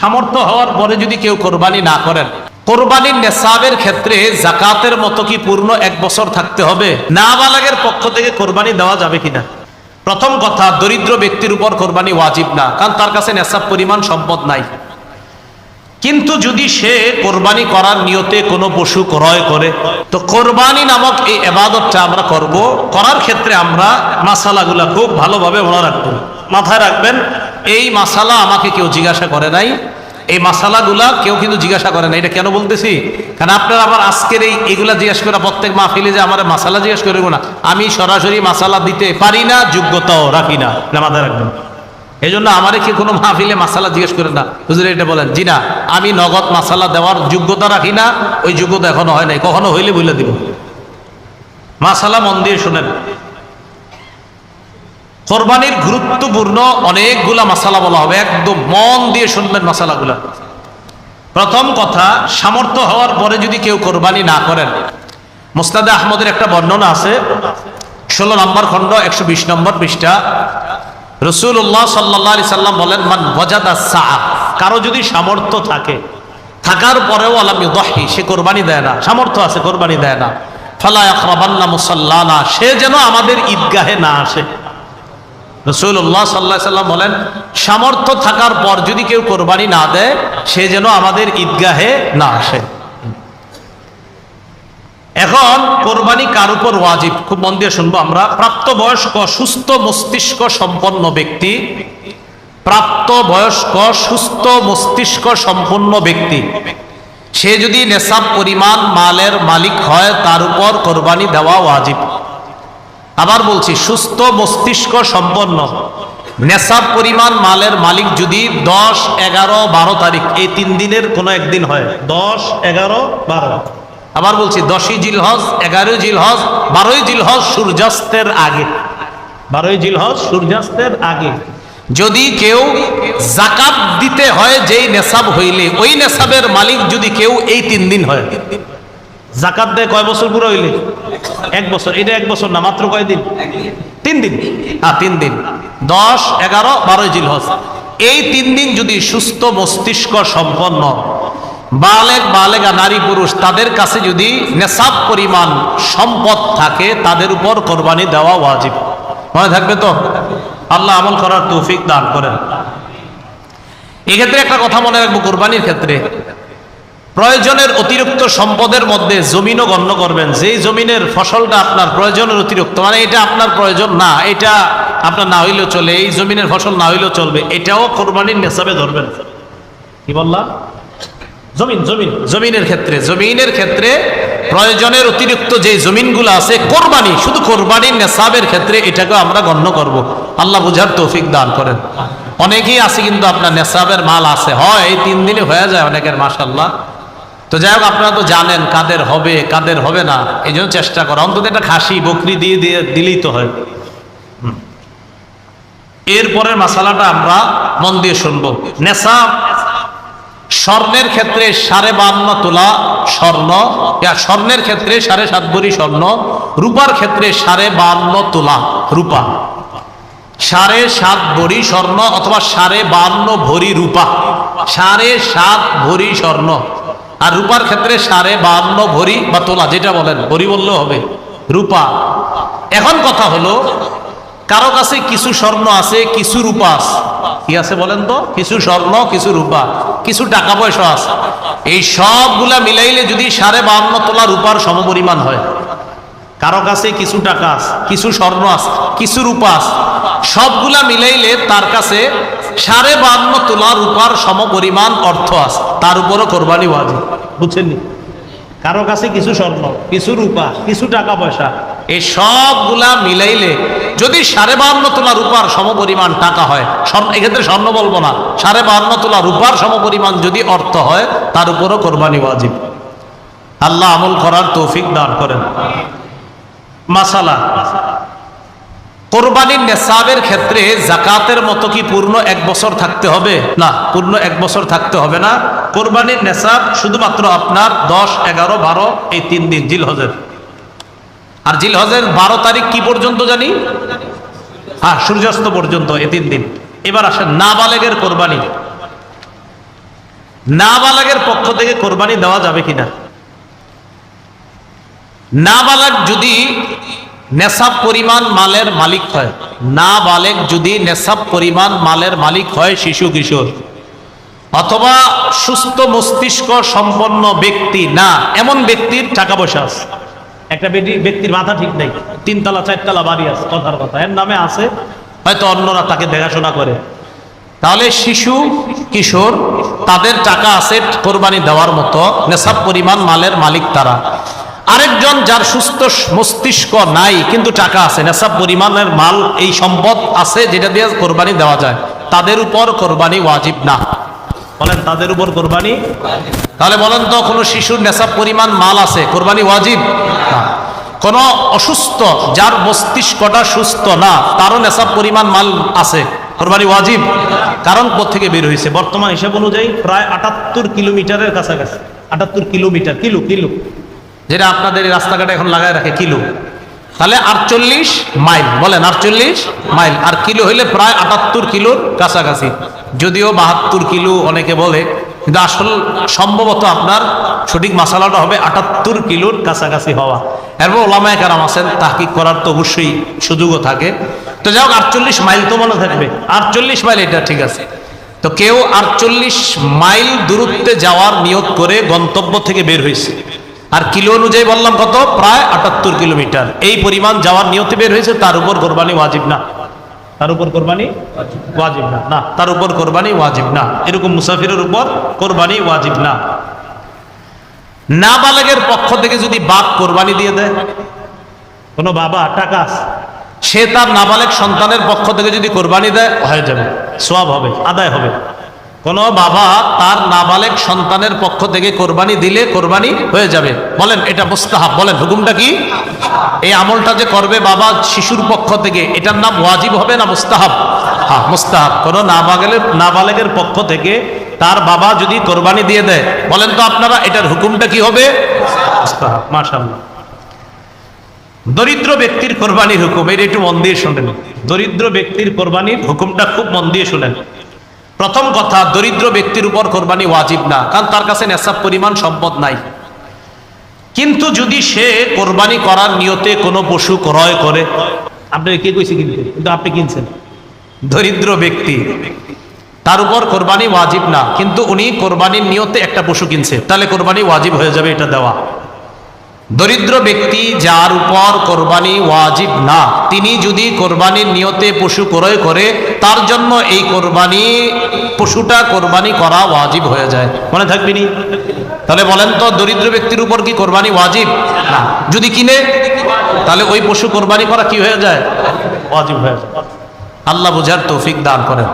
সামর্থ্য হওয়ার পরে যদি কেউ কোরবানি না করেন, কোরবানির নেসাবের ক্ষেত্রে জাকাতের মতো কি পূর্ণ 1 বছর থাকতে হবে? নাবালেগের পক্ষ থেকে কোরবানি দেওয়া যাবে কিনা? প্রথম কথা, দরিদ্র ব্যক্তির উপর কোরবানি ওয়াজিব না, কারণ তার কাছে নেসাব পরিমাণ সম্পদ নাই। কিন্তু যদি সে কোরবানি করার নিয়তে কোনো পশু ক্রয় করে, তো কোরবানি নামক এই ইবাদতটা আমরা করব। করার ক্ষেত্রে আমরা মাসালাগুলা খুব ভালোভাবে মনে রাখবো, মাথায় রাখবেন। এই মাসালা আমাকে কেউ জিজ্ঞাসা করে নাই, এই মাসালাগুলা কেউ কিন্তু জিজ্ঞাসা করে না। এটা কেন বলতেছি? কারণ আপনারা আবার আজকের এইগুলা জিজ্ঞাসা করে প্রত্যেক মাহফিলে যে আমার মাসালা জিজ্ঞাসা করবো না, আমি সরাসরি মাসালা দিতে পারি না, যোগ্যতাও রাখি না, মাথায় রাখবেন। এই জন্য আমারে কি কোনো মাহফিলে মাসালা জিজ্ঞেস করে না, হুজুর এটা বলেন, জি না, আমি নগদ মাসালা দেওয়ার যোগ্যতা রাখি না, ওই যোগ্যতা এখনো হয় নাই, কখনো হইলে বলে দিব। মাসালা মন দিয়ে শোনেন। কোরবানির গুরুত্বপূর্ণ অনেকগুলা মাসালা বলা হবে, একদম মন দিয়ে শুনবেন মাসালাগুলা। প্রথম কথা, সামর্থ্য হওয়ার পরে যদি কেউ কোরবানি না করেন, মুসনাদে আহমদের একটা বর্ণনা আছে, 16 নম্বর খণ্ড 120 নম্বর পৃষ্ঠা। রাসূলুল্লাহ সাল্লাল্লাহু আলাইহি সাল্লাম বলেন, মান ওয়াজাদা সাআ, কারো যদি সামর্থ্য থাকে, থাকার পরেও আলাম ইউদাহি, সে কোরবানি দেয় না, সামর্থ্য আছে কোরবানি দেয় না, ফালা ইয়াকরাবান্না মুসাল্লানা, সে যেন আমাদের ঈদগাহে না আসে। রাসূলুল্লাহ সাল্লাল্লাহু আলাইহি সাল্লাম বলেন, সামর্থ্য থাকার পর যদি কেউ কোরবানি না দেয়, সে যেন আমাদের ঈদগাহে না আসে। এখন কোরবানি কার উপর ওয়াজিব, খুব মন দিয়ে শুনবো আমরা। প্রাপ্তবয়স্ক সুস্থ মস্তিষ্ক সম্পন্ন ব্যক্তি, প্রাপ্তবয়স্ক সুস্থ মস্তিষ্ক সম্পন্ন ব্যক্তি, সে যদি নেসাব পরিমাণ মালের মালিক হয়, তার উপর কোরবানি দেওয়া ওয়াজিব। আবার বলছি, সুস্থ মস্তিষ্ক সম্পন্ন, নেসাব পরিমাণ মালের মালিক যদি 10, 11, 12 তারিখ এই 3 দিনের কোনো একদিন হয়, 10, 11, 12, আবার বলছি 10ই জিলহজ, 11ই জিলহজ, 12ই জিলহজ সূর্যাস্তের আগে, 12ই জিলহজ সূর্যাস্তের আগে যদি কেউ যাকাত দিতে হয়, যেই নেসাব হইলে ওই নেসাবের মালিক যদি কেউ এই 3 দিন হয়, যাকাত দেয় কয় বছর পুরো হইলে? 1 বছর। এটা 1 বছর না, মাত্র কয় দিন? 3 দিন। হ্যাঁ, 3 দিন, 10, 11, 12 জিলহজ, এই 3 দিন যদি সুস্থ মস্তিষ্ক সম্পন্ন বালেগা নারী পুরুষ, তাদের কাছে যদি নেসাব পরিমাণ সম্পদ থাকে, তাদের উপর কোরবানি দেওয়া ওয়াজিব। মনে থাকবে তো? আল্লাহ আমল করার তৌফিক দান করেন। এক্ষেত্রে একটা কথা মনে রাখবো, কোরবানির ক্ষেত্রে প্রয়োজনের অতিরিক্ত সম্পদের মধ্যে জমিনও গণ্য করবেন। যেই জমিনের ফসলটা আপনার প্রয়োজনের অতিরিক্ত, মানে এটা আপনার প্রয়োজন না, এটা আপনার না হইলেও চলে, এই জমিনের ফসল না হইলেও চলবে, এটাও কোরবানির নেসাবে ধরবেন। কি বললাম? জমিনের ক্ষেত্রে প্রয়োজনের অতিরিক্ত যে জমিনগুলো আছে, কোরবানি, শুধু কোরবানির নেসাবের ক্ষেত্রে এটাকে আমরা গণ্য করব। আল্লাহ বুঝার তৌফিক দান করেন। অনেকেই আছে কিন্তু আপনার নেসাবের মাল আছে, হয় এই 3 দিনে হয়ে যায় অনেকের, মাশাআল্লাহ। তো যাই হোক, আপনারা তো জানেন কাদের হবে কাদের হবে না, এই জন্য চেষ্টা করা, অন্তত একটা খাসি বকরি দিয়ে দিলেই তো হয়। এরপরের মাসালাটা আমরা মন দিয়ে শুনবো। নেসাব স্বর্ণের ক্ষেত্রে 52.5 তোলা স্বর্ণ, স্বর্ণের ক্ষেত্রে 7.5 ভরি স্বর্ণ, রূপার ক্ষেত্রে 52.5 তোলা রূপা, 7.5 ভরি স্বর্ণ অথবা 52.5 ভরি রূপা, 7.5 ভরি স্বর্ণ, আর রূপার ক্ষেত্রে 52.5 ভরি বা তোলা, যেটা বলেন, ভরি বললেও হবে, রূপা। এখন কথা হলো, কারো কাছে কিছু স্বর্ণ আছে, কিছু রূপা আছে, কি আছে বলেন তো? কিছু স্বর্ণ, কিছু রূপা, কিছু টাকা পয়সা আছে, এই সবগুলা মিলাইলে যদি 52.5 তোলা রূপার সমপরিমাণ হয়, কারো কাছে কিছু টাকা আছে, কিছু স্বর্ণ আছে, কিছু রূপা আছে, সবগুলা মিলাইলে তার কাছে 52.5 তোলা রূপার সমপরিমাণ অর্থ আছে, তার উপরও কোরবানি ওয়াজিব। বুঝছেননি? কারো কাছে কিছু স্বর্ণ, কিছু রূপা, কিছু টাকা পয়সা, এই সবগুলা মিলাইলে যদি 52.5 তোলা রূপার সমপরিমাণ টাকা হয়, এক্ষেত্রে স্বর্ণ বলবো না, 52.5 তোলা রূপার সমপরিমাণ যদি অর্থ হয়, তার উপরও কোরবানি ওয়াজিব। আল্লাহ আমল করার তৌফিক দান করেন। মাসালা, কোরবানির নেসাবের ক্ষেত্রে যাকাতের মতো কি পূর্ণ 1 বছর থাকতে হবে? না, পূর্ণ 1 বছর থাকতে হবে না। কোরবানির নেসাব শুধুমাত্র আপনার 10, 11, 12 এই 3 দিন জিলহজের। আর জিলহজের 12 তারিখ কি পর্যন্ত জানি? হ্যাঁ, সূর্যাস্ত পর্যন্ত, এই 3 দিন। এবার আসেন নাবালেগের কোরবানি। নাবালেগের পক্ষ থেকে কোরবানি দেওয়া যাবে কিনা? নাবালেগ যদি নেশাব পরিমাণ মালের মালিক হয়, নাবালেগ যদি নেশাব পরিমাণ মালের মালিক হয়, শিশু কিশোর অথবা সুস্থ মস্তিষ্ক সম্পন্ন ব্যক্তি না, এমন ব্যক্তির টাকা পয়সা আছে। একটা ব্যক্তির মাথা ঠিক নেই, 3 তলা 4 তলা বাড়ি আছে, কথার কথা, এর নামে আছে, হয়তো অন্যরা তাকে দেখাশোনা করে, তাহলে শিশু কিশোর তাদের টাকা আছে কোরবানি দেওয়ার মতো, নেশাব পরিমাণ মালের মালিক তারা। আরেকজন যার সুস্থ মস্তিষ্ক নাই কিন্তু টাকা আছে, নেশাব পরিমাণের মাল, এই সম্পদ আছে যেটা দিয়ে কোরবানি দেওয়া যায়, তাদের উপর কোরবানি ওয়াজিব না। বলেন তাদের উপর কোরবানি? তাহলে বলেন তো, কোনো শিশুর নেশাব পরিমাণ মাল আছে, কোরবানি ওয়াজিব না। কোন অসুস্থ যার মস্তিষ্কটা সুস্থ না, তারও নেশাব পরিমাণ মাল আছে, কোরবানি ওয়াজিব। কারণ কোত্থেকে বের হয়েছে? বর্তমান হিসাব অনুযায়ী প্রায় 78 কিলোমিটারের কাছাকাছি, 78 কিলোমিটার, কিলো যেটা আপনাদের রাস্তাঘাটে এখন লাগায় রাখে কিলো, তাহলে 48 মাইল, বলেন 48 মাইল, আর কিলো হইলে প্রায় 78 কিলোর কাছাকাছি। যদিও 72 কিলো অনেকে বলে, কিন্তু আসল সম্ভবত আপনার সঠিক মাসালাটা হবে 78 কিলোর কাছাকাছি হওয়া। এরপর ওলামায়ে কেরাম আছেন, তাহকিক করার তো অবশ্যই সুযোগও থাকে। তো যাই হোক, 48 মাইল তো মনে থাকবে, 48 মাইল, এটা ঠিক আছে। তো কেউ 48 মাইল দূরত্বে যাওয়ার নিয়ত করে গন্তব্য থেকে বের হয়েছে, আর কিলো অনুযায়ী বললাম কত, প্রায় 78 কিলোমিটার, এই পরিমাণ যাওয়ার নিয়তে বের হয়েছে, তার উপর কোরবানি ওয়াজিব না। তার উপর কোরবানি ওয়াজিব না, না, তার উপর কোরবানি ওয়াজিব না। এরকম মুসাফিরের উপর কোরবানি ওয়াজিব না। নাবালেগের পক্ষ থেকে যদি বাপ কোরবানি দিয়ে দেয়, কোনো বাবা টাকা আছে, সে তার নাবালেগ সন্তানের পক্ষ থেকে যদি কোরবানি দেয়, হয়ে যাবে, সওয়াব হবে, আদায় হবে। কোন বাবা তার নাবালেগ সন্তানের পক্ষ থেকে কোরবানি দিলে কোরবানি হয়ে যাবে। বলেন এটা মুস্তাহাব, বলেন হুকুমটা কি? এই আমলটা যে করবে বাবা শিশুর পক্ষ থেকে, এটার নাম ওয়াজিব হবে না মুস্তাহাব? হ্যাঁ, মুস্তাহাব। কোন নাবালেগের পক্ষ থেকে তার বাবা যদি কোরবানি দিয়ে দেয়, বলেন তো আপনারা এটার হুকুমটা কি হবে? মুস্তাহাব। মাশাআল্লাহ। দরিদ্র ব্যক্তির কোরবানির হুকুম, এটা একটু মন দিয়ে শুনেন। দরিদ্র ব্যক্তির কোরবানির হুকুমটা খুব মন দিয়ে শুনেন। প্রথম কথা, দরিদ্র ব্যক্তির উপর কোরবানি ওয়াজিব না, কারণ তার কাছে নেশাব পরিমাণ সম্পদ নাই। কিন্তু যদি সে কোরবানি করার নিয়তে কোনো পশু ক্রয় করে, আপনি কে কইছে কিনতে, কিন্তু আপনি কিনছেন, দরিদ্র ব্যক্তি, তার উপর কোরবানি ওয়াজিব না, কিন্তু উনি কোরবানির নিয়তে একটা পশু কিনছে, তাহলে কোরবানি ওয়াজিব হয়ে যাবে এটা দেওয়া। দরিদ্র ব্যক্তি যার উপর কোরবানি ওয়াজিব না, তিনি যদি কোরবানির নিয়তে পশু ক্রয় করে, তার জন্য এই কোরবানি পশুটা কোরবানি করা ওয়াজিব হয়ে যায়। মনে থাকবে নি? তাহলে বলেন তো, দরিদ্র ব্যক্তির উপর কি কোরবানি ওয়াজিব না? যদি কিনে, তাহলে ওই পশু কোরবানি করা কি হয়ে যায়? ওয়াজিব হয়ে যায়। আল্লাহ বুঝার তৌফিক দান করেন।